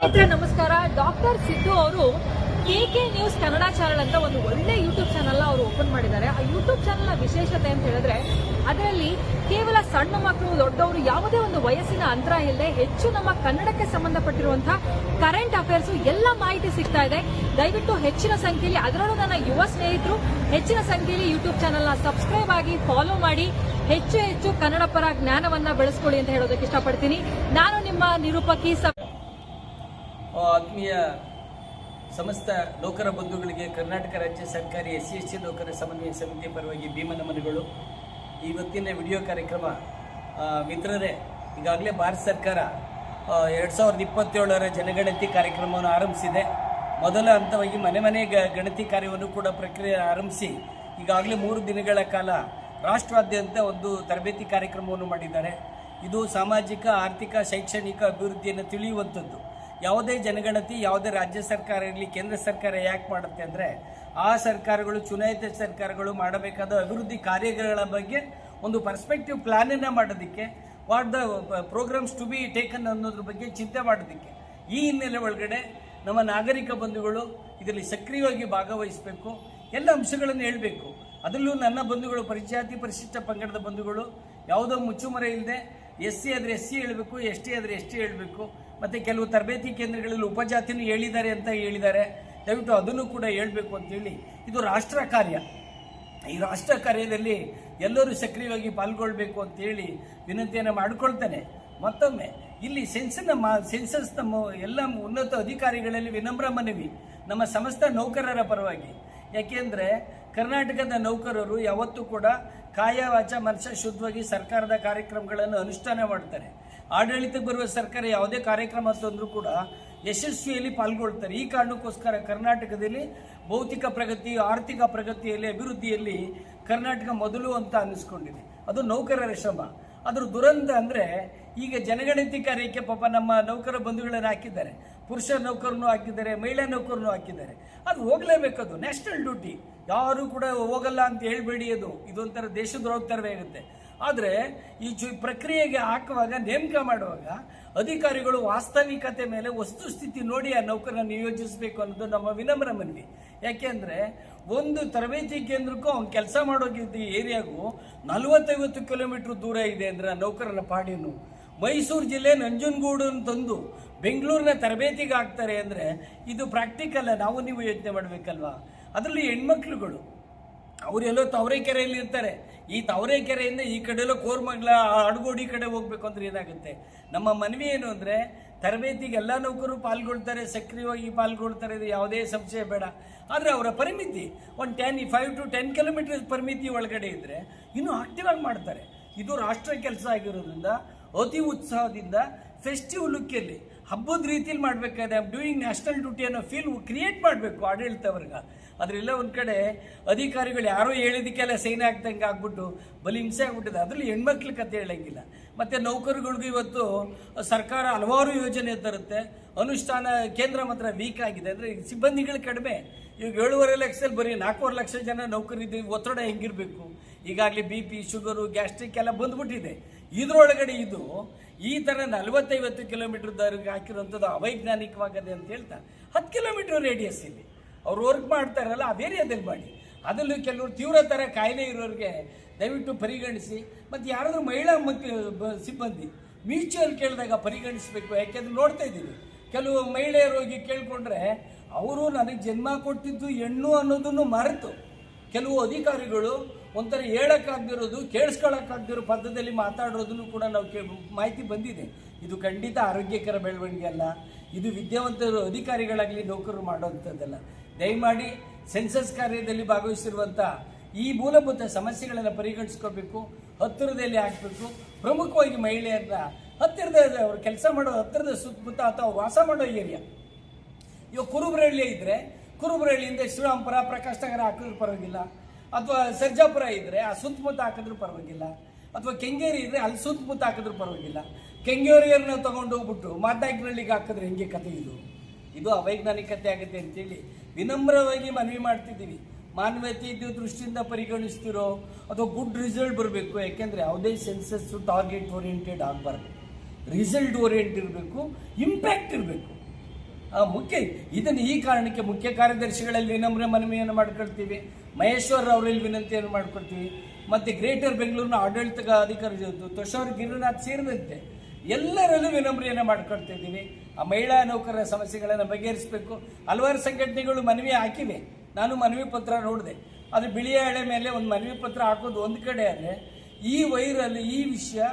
ನಮಸ್ಕಾರ. ಡಾಕ್ಟರ್ ಸಿದ್ದು ಅವರು KK news Kannada channel ಅಂತ ಒಂದು ಒಳ್ಳೆ ಯೂಟ್ಯೂಬ್ ಚಾನೆಲ್ ಅವರು ಓಪನ್ ಮಾಡಿದ್ದಾರೆ. ಆ ಯೂಟ್ಯೂಬ್ ಚಾನೆಲ್ ನ ವಿಶೇಷತೆ ಅಂತ ಹೇಳಿದ್ರೆ ಅದರಲ್ಲಿ ಕೇವಲ ಸಣ್ಣ ಮಕ್ಕಳು ದೊಡ್ಡವರು ಯಾವುದೇ ಒಂದು ವಯಸ್ಸಿನ ಅಂತರ ಇಲ್ಲದೆ ಹೆಚ್ಚು ನಮ್ಮ ಕನ್ನಡಕ್ಕೆ ಸಂಬಂಧಪಟ್ಟಿರುವಂತಹ ಕರೆಂಟ್ ಅಫೇರ್ಸ್ ಎಲ್ಲ ಮಾಹಿತಿ ಸಿಗ್ತಾ ಇದೆ. ದಯವಿಟ್ಟು ಹೆಚ್ಚಿನ ಸಂಖ್ಯೆಯಲ್ಲಿ, ಅದರಲ್ಲೂ ನನ್ನ ಯುವ ಸ್ನೇಹಿತರು ಹೆಚ್ಚಿನ ಸಂಖ್ಯೆಯಲ್ಲಿ ಯೂಟ್ಯೂಬ್ ಚಾನೆಲ್ ನ ಸಬ್ಸ್ಕ್ರೈಬ್ ಆಗಿ ಫಾಲೋ ಮಾಡಿ ಹೆಚ್ಚು ಕನ್ನಡ ಪರ ಜ್ಞಾನವನ್ನ ಬೆಳೆಸ್ಕೊಳ್ಳಿ ಅಂತ ಹೇಳೋದಕ್ಕೆ ಇಷ್ಟಪಡ್ತೀನಿ. ನಾನು ನಿಮ್ಮ ನಿರೂಪಕಿ. ಆತ್ಮೀಯ ಸಮಸ್ತ ನೌಕರ ಬಂಧುಗಳಿಗೆ ಕರ್ನಾಟಕ ರಾಜ್ಯ ಸರ್ಕಾರಿ SC/ST ನೌಕರ ಸಮನ್ವಯ ಸಮಿತಿ ಪರವಾಗಿ ಭೀಮನಮನಗಳು. ಇವತ್ತಿನ ವಿಡಿಯೋ ಕಾರ್ಯಕ್ರಮ ಮಿತ್ರರೇ, ಈಗಾಗಲೇ ಭಾರತ ಸರ್ಕಾರ 2027ರ ಜನಗಣತಿ ಕಾರ್ಯಕ್ರಮವನ್ನು ಆರಂಭಿಸಿದೆ. ಮೊದಲ ಹಂತವಾಗಿ ಮನೆ ಗಣತಿ ಕಾರ್ಯವನ್ನು ಕೂಡ ಪ್ರಕ್ರಿಯೆ ಆರಂಭಿಸಿ ಈಗಾಗಲೇ 3 ದಿನಗಳ ಕಾಲ ರಾಷ್ಟ್ರಾದ್ಯಂತ ಒಂದು ತರಬೇತಿ ಕಾರ್ಯಕ್ರಮವನ್ನು ಮಾಡಿದ್ದಾರೆ. ಇದು ಸಾಮಾಜಿಕ, ಆರ್ಥಿಕ, ಶೈಕ್ಷಣಿಕ ಅಭಿವೃದ್ಧಿಯನ್ನು ತಿಳಿಯುವಂಥದ್ದು. ಯಾವುದೇ ಜನಗಣತಿ ಯಾವುದೇ ರಾಜ್ಯ ಸರ್ಕಾರ ಇರಲಿ, ಕೇಂದ್ರ ಸರ್ಕಾರ ಯಾಕೆ ಮಾಡುತ್ತೆ ಅಂದರೆ ಆ ಸರ್ಕಾರಗಳು, ಚುನಾಯಿತ ಸರ್ಕಾರಗಳು ಮಾಡಬೇಕಾದ ಅಭಿವೃದ್ಧಿ ಕಾರ್ಯಗಳ ಬಗ್ಗೆ ಒಂದು ಪರ್ಸ್ಪೆಕ್ಟಿವ್ ಪ್ಲಾನನ್ನು ಮಾಡೋದಕ್ಕೆ, what the programs to be taken ಅನ್ನೋದ್ರ ಬಗ್ಗೆ ಚಿಂತೆ ಮಾಡೋದಕ್ಕೆ. ಈ ಹಿನ್ನೆಲೆ ಒಳಗಡೆ ನಮ್ಮ ನಾಗರಿಕ ಬಂಧುಗಳು ಇದರಲ್ಲಿ ಸಕ್ರಿಯವಾಗಿ ಭಾಗವಹಿಸಬೇಕು, ಎಲ್ಲ ಅಂಶಗಳನ್ನು ಹೇಳಬೇಕು. ಅದರಲ್ಲೂ ನನ್ನ ಬಂಧುಗಳು, ಪರಿಚಯಾತಿ ಪರಿಶಿಷ್ಟ ಪಂಗಡದ ಬಂಧುಗಳು ಯಾವುದೋ ಮುಚ್ಚುಮರೆ ಇಲ್ಲದೆ SC ಆದರೆ SC ಹೇಳಬೇಕು, ST ಆದರೆ ST ಹೇಳಬೇಕು. ಮತ್ತು ಕೆಲವು ತರಬೇತಿ ಕೇಂದ್ರಗಳಲ್ಲಿ ಉಪಜಾತಿನೂ ಹೇಳಿದ್ದಾರೆ. ದಯವಿಟ್ಟು ಅದನ್ನು ಕೂಡ ಹೇಳಬೇಕು ಅಂತೇಳಿ, ಇದು ರಾಷ್ಟ್ರ ಕಾರ್ಯ. ಈ ರಾಷ್ಟ್ರ ಕಾರ್ಯದಲ್ಲಿ ಎಲ್ಲರೂ ಸಕ್ರಿಯವಾಗಿ ಪಾಲ್ಗೊಳ್ಬೇಕು ಅಂತೇಳಿ ವಿನಂತಿಯನ್ನು ಮಾಡಿಕೊಳ್ತಾನೆ. ಮತ್ತೊಮ್ಮೆ ಇಲ್ಲಿ ಸೆನ್ಸಸ್ ನಮ್ಮ ಎಲ್ಲ ಉನ್ನತ ಅಧಿಕಾರಿಗಳಲ್ಲಿ ವಿನಮ್ರ ಮನವಿ ನಮ್ಮ ಸಮಸ್ತ ನೌಕರರ ಪರವಾಗಿ. ಯಾಕೆಂದರೆ ಕರ್ನಾಟಕದ ನೌಕರರು ಯಾವತ್ತೂ ಕೂಡ ಕಾಯ ವಾಚ ಮನಸ್ಸ ಶುದ್ಧವಾಗಿ ಸರ್ಕಾರದ ಕಾರ್ಯಕ್ರಮಗಳನ್ನು ಅನುಷ್ಠಾನ ಮಾಡ್ತಾರೆ. ಆಡಳಿತಕ್ಕೆ ಬರುವ ಸರ್ಕಾರ ಯಾವುದೇ ಕಾರ್ಯಕ್ರಮ ತಂದರೂ ಕೂಡ ಯಶಸ್ವಿಯಲ್ಲಿ ಪಾಲ್ಗೊಳ್ತಾರೆ. ಈ ಕಾರಣಕ್ಕೋಸ್ಕರ ಕರ್ನಾಟಕದಲ್ಲಿ ಭೌತಿಕ ಪ್ರಗತಿ, ಆರ್ಥಿಕ ಪ್ರಗತಿಯಲ್ಲಿ, ಅಭಿವೃದ್ಧಿಯಲ್ಲಿ ಕರ್ನಾಟಕ ಮೊದಲು ಅಂತ ಅನ್ನಿಸ್ಕೊಂಡಿದೆ. ಅದು ನೌಕರರ ಶ್ರಮ. ಅದ್ರ ದುರಂತ ಅಂದರೆ ಈಗ ಜನಗಣತಿ ಕಾರ್ಯಕ್ಕೆ ಪಾಪ ನಮ್ಮ ನೌಕರ ಬಂಧುಗಳನ್ನು ಹಾಕಿದ್ದಾರೆ, ಪುರುಷ ನೌಕರನ್ನು ಹಾಕಿದ್ದಾರೆ, ಮಹಿಳಾ ನೌಕರನ್ನು ಹಾಕಿದ್ದಾರೆ. ಅದು ಹೋಗಲೇಬೇಕು, ಅದು ನ್ಯಾಷನಲ್ ಡ್ಯೂಟಿ. ಯಾರೂ ಕೂಡ ಹೋಗಲ್ಲ ಅಂತ ಹೇಳ್ಬೇಡಿ, ಇದೊಂಥರ ದೇಶದ್ರೋಹ ಥರವೇ ಆಗುತ್ತೆ. ಆದರೆ ಈ ಪ್ರಕ್ರಿಯೆಗೆ ಹಾಕುವಾಗ, ನೇಮಕ ಮಾಡುವಾಗ ಅಧಿಕಾರಿಗಳು ವಾಸ್ತವಿಕತೆ ಮೇಲೆ ವಸ್ತುಸ್ಥಿತಿ ನೋಡಿ ಆ ನೌಕರನ್ನ ನಿಯೋಜಿಸಬೇಕು ಅನ್ನೋದು ನಮ್ಮ ವಿನಮ್ರ ಮನವಿ. ಯಾಕೆಂದರೆ ಒಂದು ತರಬೇತಿ ಕೇಂದ್ರಕ್ಕೂ ಅವ್ನು ಕೆಲಸ ಮಾಡೋಗಿದ್ದ ಏರಿಯಾಗೂ 40-50 ಕಿಲೋಮೀಟ್ರ್ ದೂರ ಇದೆ ಅಂದರೆ ಆ ನೌಕರನ ಪಾಡಿನು. ಮೈಸೂರು ಜಿಲ್ಲೆ ನಂಜನಗೂಡನ್ನು ತಂದು ಬೆಂಗಳೂರಿನ ತರಬೇತಿಗೆ ಹಾಕ್ತಾರೆ ಅಂದರೆ ಇದು ಪ್ರಾಕ್ಟಿಕಲ್. ನಾವು ನೀವು ಯೋಚನೆ ಮಾಡಬೇಕಲ್ವಾ. ಅದರಲ್ಲಿ ಹೆಣ್ಮಕ್ಳುಗಳು ಅವರೆಲ್ಲೋ ತಾವರೆಕೆರೆಯಲ್ಲಿ ಇರ್ತಾರೆ. ಈ ತಾವರೆಕೆರೆಯಿಂದ ಈ ಕಡೆಯಲ್ಲೋ ಕೋರ್ಮಂಗ್ಲ, ಅಡಗೋಡಿ ಕಡೆ ಹೋಗ್ಬೇಕು ಅಂದ್ರೆ ಏನಾಗುತ್ತೆ? ನಮ್ಮ ಮನವಿ ಏನು ಅಂದರೆ ತರಬೇತಿಗೆ ಎಲ್ಲ ನೌಕರರು ಪಾಲ್ಗೊಳ್ತಾರೆ, ಸಕ್ರಿಯವಾಗಿ ಪಾಲ್ಗೊಳ್ತಾರೆ, ಇದು ಯಾವುದೇ ಸಂಶಯ ಬೇಡ. ಆದರೆ ಅವರ ಪರಿಮಿತಿ ಒಂದು 5 to 10 ಕಿಲೋಮೀಟರ್ ಪರಿಮಿತಿ ಒಳಗಡೆ ಇದ್ದರೆ ಇನ್ನೂ ಆಕ್ಟಿವ್ ಆಗಿ ಮಾಡ್ತಾರೆ. ಇದು ರಾಷ್ಟ್ರ ಕೆಲಸ ಆಗಿರೋದ್ರಿಂದ ಅತಿ ಉತ್ಸಾಹದಿಂದ ಫೆಸ್ಟಿವ್ ಲುಕ್ಕಲ್ಲಿ ಹಬ್ಬದ ರೀತಿಯಲ್ಲಿ ಮಾಡಬೇಕಾದ್ರೆ ಡೂಯಿಂಗ್ ನ್ಯಾಷನಲ್ ಡ್ಯೂಟಿ ಅನ್ನೋ ಫೀಲ್ ಕ್ರಿಯೇಟ್ ಮಾಡಬೇಕು ಆಡಳಿತವರ್ಗ. ಅದರೆಲ್ಲ ಒಂದು ಕಡೆ ಅಧಿಕಾರಿಗಳು ಯಾರೋ ಹೇಳಿದಕ್ಕೆಲ್ಲ ಸೈನ್ ಆಗ್ದಂಗೆ ಆಗ್ಬಿಟ್ಟು ಬಲಿ ಹಿಂಸೆ ಆಗ್ಬಿಟ್ಟಿದೆ. ಅದರಲ್ಲಿ ಹೆಣ್ಮಕ್ಳ ಕತೆ ಹೇಳಂಗಿಲ್ಲ. ಮತ್ತು ನೌಕರುಗಳಿಗೂ ಇವತ್ತು ಸರ್ಕಾರ ಹಲವಾರು ಯೋಜನೆ ತರುತ್ತೆ, ಅನುಷ್ಠಾನ ಕೇಂದ್ರ ಮಾತ್ರ ವೀಕ್ ಆಗಿದೆ. ಅಂದರೆ ಸಿಬ್ಬಂದಿಗಳು ಕಡಿಮೆ. ಈಗ 7.5 ಲಕ್ಷದಲ್ಲಿ ಬರೀ 4.5 ಲಕ್ಷ ಜನ ನೌಕರಿದ್ದು ಒತ್ತಡ ಹೆಂಗಿರಬೇಕು? ಈಗಾಗಲೇ BP, ಶುಗರು, ಗ್ಯಾಸ್ಟ್ರಿಕ್ ಎಲ್ಲ ಬಂದ್ಬಿಟ್ಟಿದೆ. ಇದರೊಳಗಡೆ ಇದು ಈ ಥರ 40-50 ಕಿಲೋಮೀಟರ್ದವರೆಗೆ ಹಾಕಿರುವಂಥದ್ದು ಅವೈಜ್ಞಾನಿಕವಾಗದೆ ಅಂತ ಹೇಳ್ತಾ 10 ಕಿಲೋಮೀಟರ್ ರೇಡಿಯಸ್ ಇಲ್ಲಿ ಅವ್ರು ವರ್ಕ್ ಮಾಡ್ತಾರಲ್ಲ ಆ ಏರಿಯಾದಲ್ಲಿ ಮಾಡಿ. ಅದರಲ್ಲೂ ಕೆಲವರು ತೀವ್ರತರ ಕಾಯಿಲೆ ಇರೋರಿಗೆ ದಯವಿಟ್ಟು ಪರಿಗಣಿಸಿ. ಮತ್ತು ಯಾರಾದರೂ ಮಹಿಳಾ ಸಿಬ್ಬಂದಿ ಮ್ಯೂಚುವಲ್ ಕೇಳಿದಾಗ ಪರಿಗಣಿಸಬೇಕು. ಯಾಕೆಂದ್ರೆ ನೋಡ್ತಾ ಇದ್ದೀವಿ ಕೆಲವು ಮಹಿಳೆಯರು ಹೋಗಿ ಕೇಳಿಕೊಂಡ್ರೆ ಅವರು ನನಗೆ ಜನ್ಮ ಕೊಟ್ಟಿದ್ದು ಹೆಣ್ಣು ಅನ್ನೋದನ್ನು ಮರೆತು ಕೆಲವು ಅಧಿಕಾರಿಗಳು ಒಂಥರ ಹೇಳೋಕ್ಕಾಗದಿರೋದು, ಕೇಳಿಸ್ಕೊಳ್ಳೋಕ್ಕಾಗದಿರೋ ಪದ್ಧತಿಯಲ್ಲಿ ಮಾತಾಡೋದನ್ನು ಕೂಡ ನಾವು ಮಾಹಿತಿ ಬಂದಿದೆ. ಇದು ಖಂಡಿತ ಆರೋಗ್ಯಕರ ಬೆಳವಣಿಗೆ ಅಲ್ಲ. ಇದು ವಿದ್ಯಾವಂತರು, ಅಧಿಕಾರಿಗಳಾಗಲಿ ನೌಕರರು ಮಾಡೋವಂಥದ್ದಲ್ಲ. ದಯಮಾಡಿ ಸೆನ್ಸಸ್ ಕಾರ್ಯದಲ್ಲಿ ಭಾಗವಹಿಸಿರುವಂಥ ಈ ಮೂಲಭೂತ ಸಮಸ್ಯೆಗಳನ್ನು ಪರಿಗಣಿಸ್ಕೋಬೇಕು, ಹತ್ತಿರದಲ್ಲಿ ಹಾಕಬೇಕು. ಪ್ರಮುಖವಾಗಿ ಮಹಿಳೆಯರನ್ನ ಹತ್ತಿರದ, ಅವರು ಕೆಲಸ ಮಾಡೋ ಹತ್ತಿರದ ಸುತ್ತಮುತ್ತ ಅಥವಾ ವಾಸ ಮಾಡೋ ಏರಿಯಾ. ಇವಾಗ ಕುರುಬರಹಳ್ಳಿ ಇದ್ದರೆ ಕುರುಬರಹಳ್ಳಿಯಿಂದ ಶ್ರೀರಾಮ್ಪುರ, ಪ್ರಕಾಶ್ ನಗರ ಹಾಕಿದ್ರೂ ಪರವಾಗಿಲ್ಲ. ಅಥವಾ ಸರ್ಜಾಪುರ ಇದ್ದರೆ ಆ ಸುತ್ತಮುತ್ತ ಹಾಕಿದ್ರೂ ಪರವಾಗಿಲ್ಲ. ಅಥವಾ ಕೆಂಗೇರಿ ಇದ್ದರೆ ಅಲ್ಲಿ ಸುತ್ತಮುತ್ತ ಹಾಕಿದ್ರೂ ಪರವಾಗಿಲ್ಲ. ಕೆಂಗೇರಿಯರನ್ನ ತೊಗೊಂಡು ಹೋಗ್ಬಿಟ್ಟು ಮಾದಾಗಿರಳ್ಳಿಗೆ ಹಾಕಿದ್ರೆ ಹೆಂಗೆ ಕತೆ ಇದು ಅವೈಜ್ಞಾನಿಕತೆ ಆಗುತ್ತೆ ಅಂತೇಳಿ ವಿನಮ್ರವಾಗಿ ಮನವಿ ಮಾಡ್ತಿದ್ದೀವಿ. ಮಾನವೀಯತೆ ಇದ್ದ ದೃಷ್ಟಿಯಿಂದ ಪರಿಗಣಿಸ್ತಿರೋ ಅಥವಾ ಗುಡ್ ರಿಸಲ್ಟ್ ಬರಬೇಕು. ಯಾಕೆಂದರೆ ಯಾವುದೇ ಸೆನ್ಸಸ್ಸು ಟಾರ್ಗೆಟ್ ಓರಿಯೆಂಟೆಡ್ ಆಗಬಾರ್ದು, ರಿಸಲ್ಟ್ ಓರಿಯೆಂಟ್ ಇರಬೇಕು, ಇಂಪ್ಯಾಕ್ಟ್ ಇರಬೇಕು. ಇದನ್ನು ಈ ಕಾರಣಕ್ಕೆ ಮುಖ್ಯ ಕಾರ್ಯದರ್ಶಿಗಳಲ್ಲಿ ವಿನಮ್ರ ಮನವಿಯನ್ನು ಮಾಡ್ಕೊಳ್ತೀವಿ, ಮಹೇಶ್ವರ್ ಅವರಲ್ಲಿ ವಿನಂತಿಯನ್ನು ಮಾಡ್ಕೊಳ್ತೀವಿ, ಮತ್ತು ಗ್ರೇಟರ್ ಬೆಂಗಳೂರಿನ ಆಡಳಿತ ಅಧಿಕಾರಿ ತುಷಾರ್ ಗಿರಿನಾಥ್ ಸೇರಿದಂತೆ ಎಲ್ಲರಲ್ಲೂ ವಿನಮ್ರೆಯನ್ನು ಮಾಡ್ಕೊಳ್ತಾ ಇದ್ದೀವಿ. ಆ ಮಹಿಳಾ ನೌಕರರ ಸಮಸ್ಯೆಗಳನ್ನು ಬಗೆಹರಿಸಬೇಕು. ಹಲವಾರು ಸಂಘಟನೆಗಳು ಮನವಿ ಹಾಕಿವೆ, ನಾನು ಮನವಿ ಪತ್ರ ನೋಡಿದೆ. ಅದು ಬಿಳಿಯ ಎಳೆ ಮೇಲೆ ಒಂದು ಮನವಿ ಪತ್ರ ಹಾಕೋದು ಒಂದು ಕಡೆ ಆದರೆ, ಈ ವೈರಲ್ ಈ ವಿಷಯ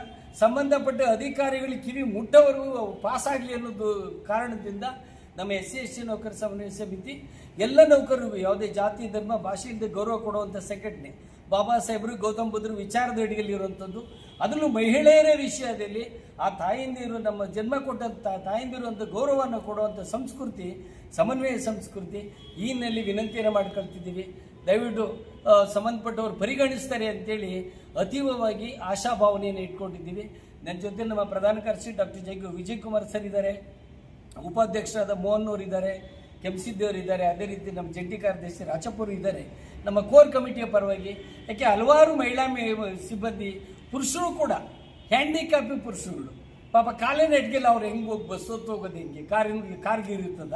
ಸಂಬಂಧಪಟ್ಟ ಅಧಿಕಾರಿಗಳಿಗೆ ಕಿವಿ ಮುಟ್ಟವರೆಗೂ ಪಾಸ್ ಆಗಲಿ ಅನ್ನೋದು ಕಾರಣದಿಂದ ನಮ್ಮ SC ನೌಕರ ಸಮನ್ವಯ ಸಮಿತಿ ಎಲ್ಲ ನೌಕರರಿಗೂ ಯಾವುದೇ ಜಾತಿ ಧರ್ಮ ಭಾಷೆ ಇಲ್ಲದೆ ಗೌರವ ಕೊಡುವಂಥ ಸಂಘಟನೆ. ಬಾಬಾ ಸಾಹೇಬರು ಗೌತಮ್ ಬುದ್ಧರು ವಿಚಾರದ ಅಡಿಗಲ್ಲಿರುವಂಥದ್ದು, ಅದರಲ್ಲೂ ಮಹಿಳೆಯರ ವಿಷಯದಲ್ಲಿ ಆ ತಾಯಿಂದಿರು ನಮ್ಮ ಜನ್ಮ ಕೊಟ್ಟಂಥ ತಾಯಿಂದಿರು ಅಂತ ಗೌರವವನ್ನು ಕೊಡುವಂಥ ಸಂಸ್ಕೃತಿ ಸಮನ್ವಯ ಸಂಸ್ಕೃತಿ. ಈ ಹಿನ್ನೆಲೆ ವಿನಂತಿಯನ್ನು ಮಾಡ್ಕೊಳ್ತಿದ್ದೀವಿ, ದಯವಿಟ್ಟು ಸಂಬಂಧಪಟ್ಟವರು ಪರಿಗಣಿಸ್ತಾರೆ ಅಂತೇಳಿ ಅತೀವವಾಗಿ ಆಶಾಭಾವನೆಯನ್ನು ಇಟ್ಕೊಂಡಿದ್ದೀವಿ. ನನ್ನ ಜೊತೆ ನಮ್ಮ ಪ್ರಧಾನ ಕಾರ್ಯದರ್ಶಿ ಡಾಕ್ಟರ್ ವಿಜಯಕುಮಾರ್ ಸರ್ ಇದ್ದಾರೆ, ಉಪಾಧ್ಯಕ್ಷರಾದ ಮೋಹನ್ ಅವರು ಇದ್ದಾರೆ, ಕೆಂಸಿದ್ದೇವರು ಇದ್ದಾರೆ, ಅದೇ ರೀತಿ ನಮ್ಮ ಜಂಟಿ ಕಾರ್ಯದರ್ಶಿ ರಾಚಪುರು ಇದ್ದಾರೆ. ನಮ್ಮ ಕೋರ್ ಕಮಿಟಿಯ ಪರವಾಗಿ, ಯಾಕೆ ಹಲವಾರು ಮಹಿಳಾ ಸಿಬ್ಬಂದಿ ಪುರುಷರು ಕೂಡ ಹ್ಯಾಂಡಿಕ್ಯಾಪಿ ಪುರುಷರುಗಳು ಪಾಪ ಕಾಲೇ ನೆಟ್ಗೆಲ್ಲ ಅವ್ರು ಹೆಂಗೆ ಹೋಗಿ ಬಸ್ ಹೊತ್ತು ಹೋಗೋದು, ಹೆಂಗೆ ಕಾರ್ಗೆ ಇರುತ್ತದ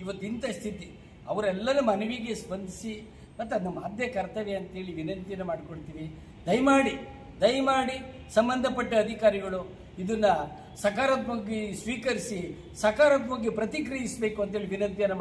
ಇವತ್ತು ಇಂಥ ಸ್ಥಿತಿ. ಅವರೆಲ್ಲರ ಮನವಿಗೆ ಸ್ಪಂದಿಸಿ ಮತ್ತು ಅದು ನಮ್ಮ ಆದ್ಯ ಕರ್ತವ್ಯ ಅಂತೇಳಿ ವಿನಂತಿಯನ್ನು ಮಾಡಿಕೊಡ್ತೀವಿ. ದಯಮಾಡಿ ಸಂಬಂಧಪಟ್ಟ ಅಧಿಕಾರಿಗಳು ಇದನ್ನು ಸಕಾರಾತ್ಮಕವಾಗಿ ಸ್ವೀಕರಿಸಿ ಸಕಾರಾತ್ಮಕವಾಗಿ ಪ್ರತಿಕ್ರಿಯಿಸಬೇಕು ಅಂತೇಳಿ ವಿನಂತಿಯನ್ನು